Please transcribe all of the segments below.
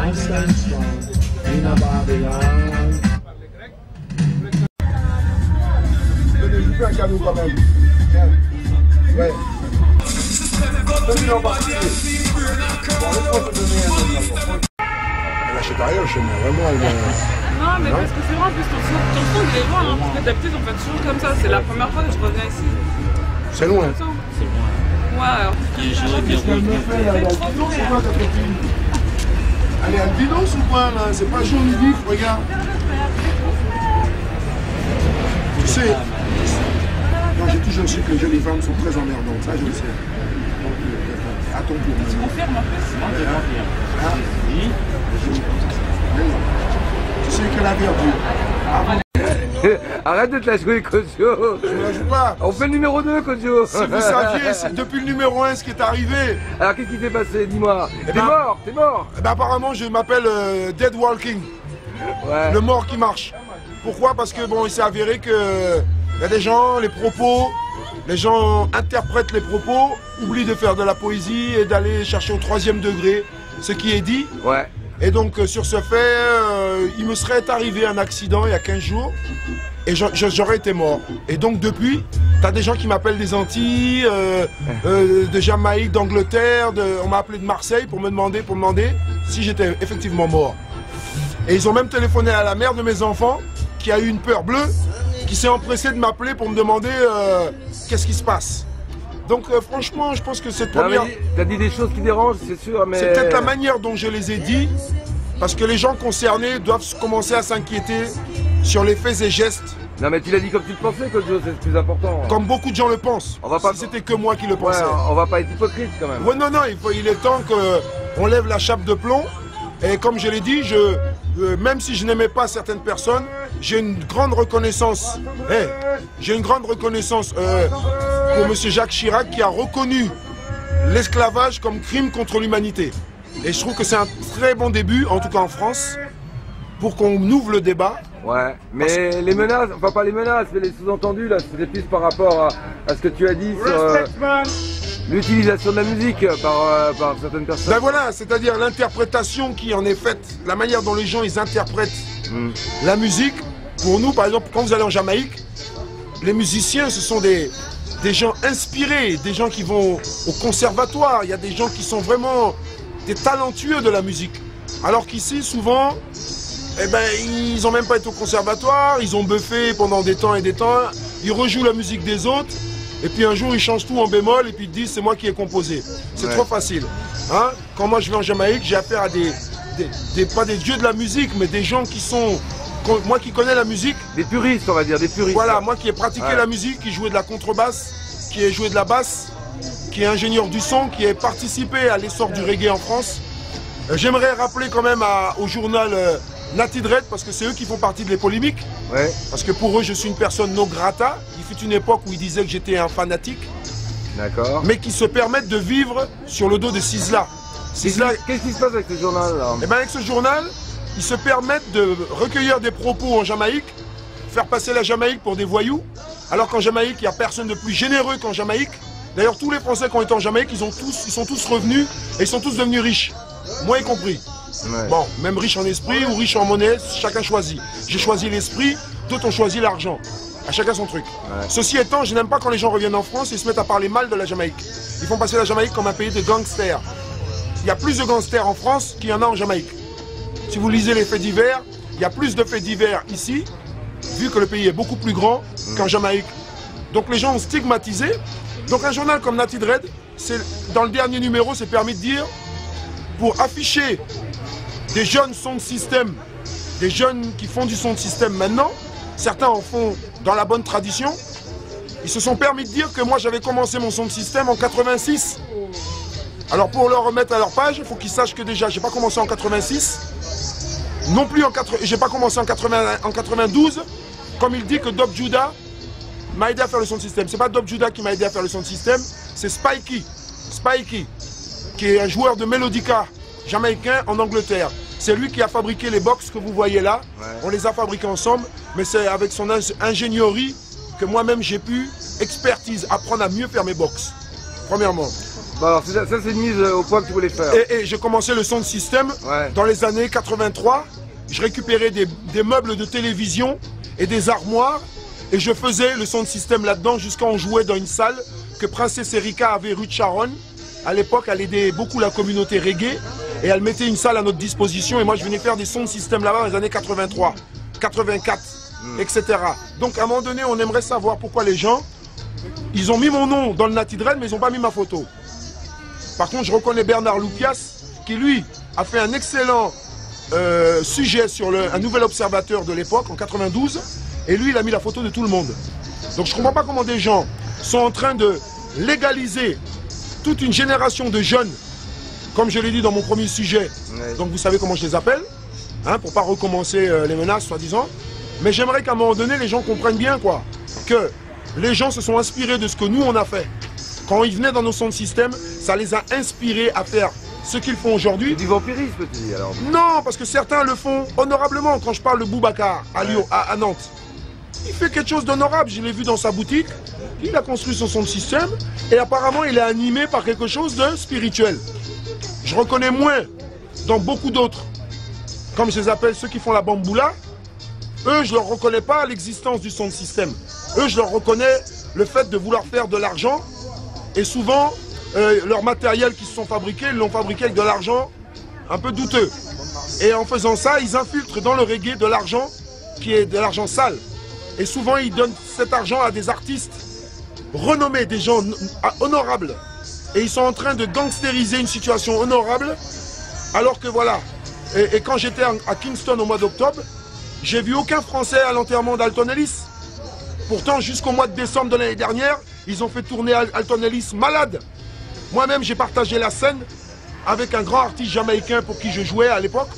I stand strong in a Babylon. Donnez-lui un cadeau quand même. Ouais. Donne-lui en particulier. Bon, laisse-moi te donner un autre. Elle achète rien chez moi, vraiment. Non, mais parce que c'est vrai, en plus, ton son, il est loin, hein, parce que d'habitude, on fait toujours comme ça. C'est la première fois que je reviens ici. C'est loin. C'est loin. Ouais, alors. Qu'est-ce qu'elle me fait là? Albinos ou quoi, ta copine? Elle est albinos ou quoi là? C'est pas jaune vif, regarde. Tu sais, moi j'ai toujours su que les jolies femmes sont très emmerdantes, ça je le sais. Donc, à ton tour. Tu confirmes en plus? Oui. Tu sais que la verdure. Arrête de te la jouer, Kojo. Je ne la joue pas. On fait le numéro 2, Kojo. Si vous saviez, c'est depuis le numéro 1 ce qui est arrivé. Alors qu'est-ce qui s'est passé? Dis-moi. T'es mort, t'es mort. Eh ben, apparemment, je m'appelle Dead Walking. Ouais. Le mort qui marche. Pourquoi? Parce que bon, il s'est avéré que y a des gens, les propos, les gens interprètent les propos, oublient de faire de la poésie et d'aller chercher au 3e degré ce qui est dit. Ouais. Et donc sur ce fait, il me serait arrivé un accident il y a 15 jours et j'aurais été mort. Et donc depuis, t'as des gens qui m'appellent des Antilles, de Jamaïque, d'Angleterre, on m'a appelé de Marseille pour me demander si j'étais effectivement mort. Et ils ont même téléphoné à la mère de mes enfants qui a eu une peur bleue, qui s'est empressée de m'appeler pour me demander qu'est-ce qui se passe. Donc franchement, je pense que cette première... T'as dit des choses qui dérangent, c'est sûr, mais... C'est peut-être la manière dont je les ai dit, parce que les gens concernés doivent commencer à s'inquiéter sur les faits et gestes. Non mais tu l'as dit comme tu le pensais, Kojo, c'est le plus important. Comme beaucoup de gens le pensent. On va pas... Si c'était que moi qui le pensais. Ouais, on va pas être hypocrite quand même. Ouais, non, il est temps qu'on lève la chape de plomb. Et comme je l'ai dit, même si je n'aimais pas certaines personnes, j'ai une grande reconnaissance. J'ai une grande reconnaissance pour M. Jacques Chirac qui a reconnu l'esclavage comme crime contre l'humanité. Et je trouve que c'est un très bon début, en tout cas en France, pour qu'on ouvre le débat. Ouais, mais les menaces, enfin pas les menaces, mais les sous-entendus là, c'était plus par rapport à ce que tu as dit sur l'utilisation de la musique par certaines personnes. Ben voilà, c'est-à-dire l'interprétation qui en est faite, la manière dont les gens ils interprètent la musique. Pour nous, par exemple, quand vous allez en Jamaïque, les musiciens, ce sont des gens inspirés, des gens qui vont au conservatoire. Il y a des gens qui sont vraiment des talentueux de la musique. Alors qu'ici, souvent, eh ben, ils n'ont même pas été au conservatoire, ils ont buffé pendant des temps et des temps, ils rejouent la musique des autres, et puis un jour ils changent tout en bémol, et puis ils disent c'est moi qui ai composé. C'est trop facile. Hein? Quand moi je vais en Jamaïque, j'ai affaire à pas des dieux de la musique, mais des gens qui sont... Moi qui connais la musique... Des puristes, on va dire, des puristes. Voilà, moi qui ai pratiqué la musique, qui jouait de la contrebasse, qui ai joué de la basse, qui est ingénieur du son, qui a participé à l'essor du reggae en France. J'aimerais rappeler quand même au journal Nati Dread, parce que c'est eux qui font partie de les polémiques. Ouais. Parce que pour eux, je suis une personne non grata. Il fut une époque où ils disaient que j'étais un fanatique. D'accord. Mais qui se permettent de vivre sur le dos de Sizzla. Qu'est-ce qui se passe avec ce journal là? Eh bien avec ce journal, ils se permettent de recueillir des propos en Jamaïque, faire passer la Jamaïque pour des voyous, alors qu'en Jamaïque, il n'y a personne de plus généreux qu'en Jamaïque. D'ailleurs, tous les Français qui ont été en Jamaïque, ils sont tous revenus et ils sont tous devenus riches. Moi y compris. Ouais. Bon, même riche en esprit ou riche en monnaie, chacun choisit. J'ai choisi l'esprit, d'autres ont choisi l'argent. À chacun son truc. Ouais. Ceci étant, je n'aime pas quand les gens reviennent en France et se mettent à parler mal de la Jamaïque. Ils font passer la Jamaïque comme un pays de gangsters. Il y a plus de gangsters en France qu'il y en a en Jamaïque. Si vous lisez les faits divers, il y a plus de faits divers ici, vu que le pays est beaucoup plus grand qu'en Jamaïque. Donc les gens ont stigmatisé. Donc un journal comme Nati Dread, dans le dernier numéro, c'est permis de dire, pour afficher des jeunes sons de système, des jeunes qui font du son de système maintenant, certains en font dans la bonne tradition, ils se sont permis de dire que moi j'avais commencé mon son de système en 86. Alors pour leur remettre à leur page, il faut qu'ils sachent que déjà j'ai pas commencé en 86, non plus j'ai pas commencé en 92, comme il dit que Dob Judah m'a aidé à faire le son de système. C'est pas Dob Judah qui m'a aidé à faire le son de système, c'est Spikey, qui est un joueur de Melodica jamaïcain en Angleterre. C'est lui qui a fabriqué les box que vous voyez là. Ouais. On les a fabriqués ensemble, mais c'est avec son ingénierie que moi-même j'ai pu apprendre à mieux faire mes box. Premièrement. Bon alors ça c'est une mise au point que tu voulais faire. Et j'ai commencé le son de système dans les années 83. Je récupérais des meubles de télévision et des armoires et je faisais le son de système là-dedans jusqu'à on jouait dans une salle que Princesse Erika avait rue de Charonne. À l'époque, elle aidait beaucoup la communauté reggae et elle mettait une salle à notre disposition et moi je venais faire des sons de système là-bas dans les années 83, 84, etc. Donc à un moment donné, on aimerait savoir pourquoi les gens, ils ont mis mon nom dans le Natty Dread mais ils n'ont pas mis ma photo. Par contre, je reconnais Bernard Loupias qui lui a fait un excellent sujet sur un nouvel observateur de l'époque en 92 et lui il a mis la photo de tout le monde. Donc je ne comprends pas comment des gens sont en train de légaliser toute une génération de jeunes, comme je l'ai dit dans mon premier sujet, donc vous savez comment je les appelle, hein, pour ne pas recommencer les menaces soi-disant, mais j'aimerais qu'à un moment donné les gens comprennent bien quoi, que les gens se sont inspirés de ce que nous on a fait. Quand ils venaient dans nos sons de système, ça les a inspirés à faire ce qu'ils font aujourd'hui. Du vampirisme, tu dis alors? Non, parce que certains le font honorablement. Quand je parle de Boubacar à Lyon, à Nantes, il fait quelque chose d'honorable. Je l'ai vu dans sa boutique. Il a construit son son de système et apparemment il est animé par quelque chose de spirituel. Je reconnais moins dans beaucoup d'autres, comme je les appelle ceux qui font la bamboula. Eux, je ne leur reconnais pas l'existence du son de système. Eux, je leur reconnais le fait de vouloir faire de l'argent et souvent leur matériel qui se sont fabriqués, ils l'ont fabriqué avec de l'argent un peu douteux. Et en faisant ça, ils infiltrent dans le reggae de l'argent qui est de l'argent sale. Et souvent, ils donnent cet argent à des artistes renommés, des gens honorables. Et ils sont en train de gangstériser une situation honorable. Alors que voilà. Et quand j'étais à Kingston au mois d'octobre, j'ai vu aucun Français à l'enterrement d'Alton Ellis. Pourtant, jusqu'au mois de décembre de l'année dernière, ils ont fait tourner Alton Ellis malade. Moi-même, j'ai partagé la scène avec un grand artiste jamaïcain pour qui je jouais à l'époque.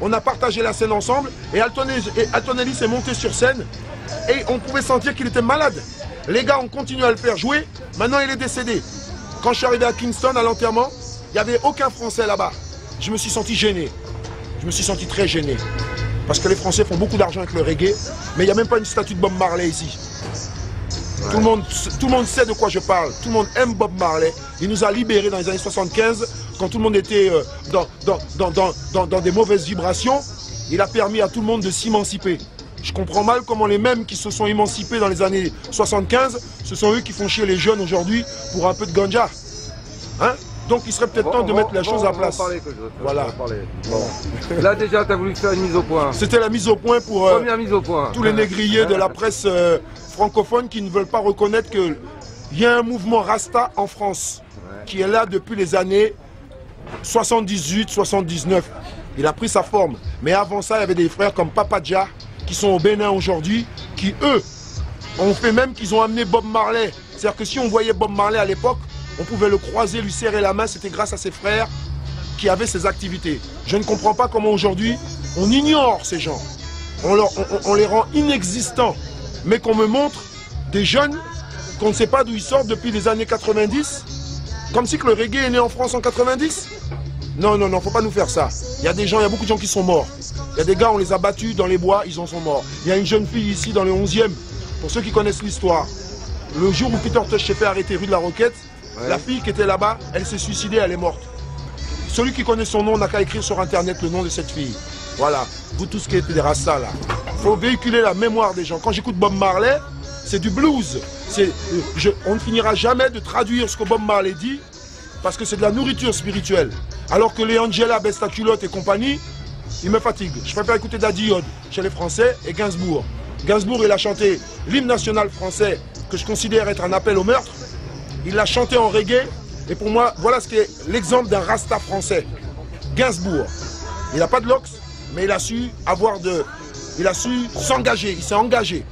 On a partagé la scène ensemble et Alton Ellis est monté sur scène et on pouvait sentir qu'il était malade. Les gars ont continué à le faire jouer, maintenant il est décédé. Quand je suis arrivé à Kingston à l'enterrement, il n'y avait aucun Français là-bas. Je me suis senti gêné. Je me suis senti très gêné. Parce que les Français font beaucoup d'argent avec le reggae, mais il n'y a même pas une statue de Bob Marley ici. Ouais. Tout le monde sait de quoi je parle. Tout le monde aime Bob Marley. Il nous a libérés dans les années 75, quand tout le monde était dans des mauvaises vibrations. Il a permis à tout le monde de s'émanciper. Je comprends mal comment les mêmes qui se sont émancipés dans les années 75, ce sont eux qui font chier les jeunes aujourd'hui pour un peu de ganja. Hein? Donc il serait peut-être temps de mettre la chose à place. Voilà. Bon. Là déjà, tu as voulu faire une mise au point. C'était la mise au point pour première mise au point. Tous les négriers de la presse francophone qui ne veulent pas reconnaître qu'il y a un mouvement Rasta en France qui est là depuis les années 78-79. Il a pris sa forme. Mais avant ça, il y avait des frères comme Papa Dja qui sont au Bénin aujourd'hui, qui eux ont fait même qu'ils ont amené Bob Marley. C'est-à-dire que si on voyait Bob Marley à l'époque, on pouvait le croiser, lui serrer la main, c'était grâce à ses frères qui avaient ces activités. Je ne comprends pas comment aujourd'hui on ignore ces gens. On les rend inexistants. Mais qu'on me montre des jeunes qu'on ne sait pas d'où ils sortent depuis les années 90, comme si que le reggae est né en France en 90. Non, non, non, faut pas nous faire ça. Il y a beaucoup de gens qui sont morts. Il y a des gars, on les a battus dans les bois, ils en sont morts. Il y a une jeune fille ici dans le 11e, pour ceux qui connaissent l'histoire. Le jour où Peter Tosh s'est fait arrêter rue de la Roquette, la fille qui était là-bas, elle s'est suicidée, elle est morte. Celui qui connaît son nom n'a qu'à écrire sur internet le nom de cette fille. Voilà, vous tous qui êtes des rastas là. Il faut véhiculer la mémoire des gens. Quand j'écoute Bob Marley, c'est du blues. On ne finira jamais de traduire ce que Bob Marley dit, parce que c'est de la nourriture spirituelle. Alors que les Angela, Besta Culotte et compagnie, ils me fatiguent. Je préfère écouter Daddy Yod chez les Français et Gainsbourg. Gainsbourg, il a chanté l'hymne national français, que je considère être un appel au meurtre. Il l'a chanté en reggae, et pour moi, voilà ce qui est l'exemple d'un rasta français. Gainsbourg. Il n'a pas de locks, mais il a su il a su s'engager, il s'est engagé.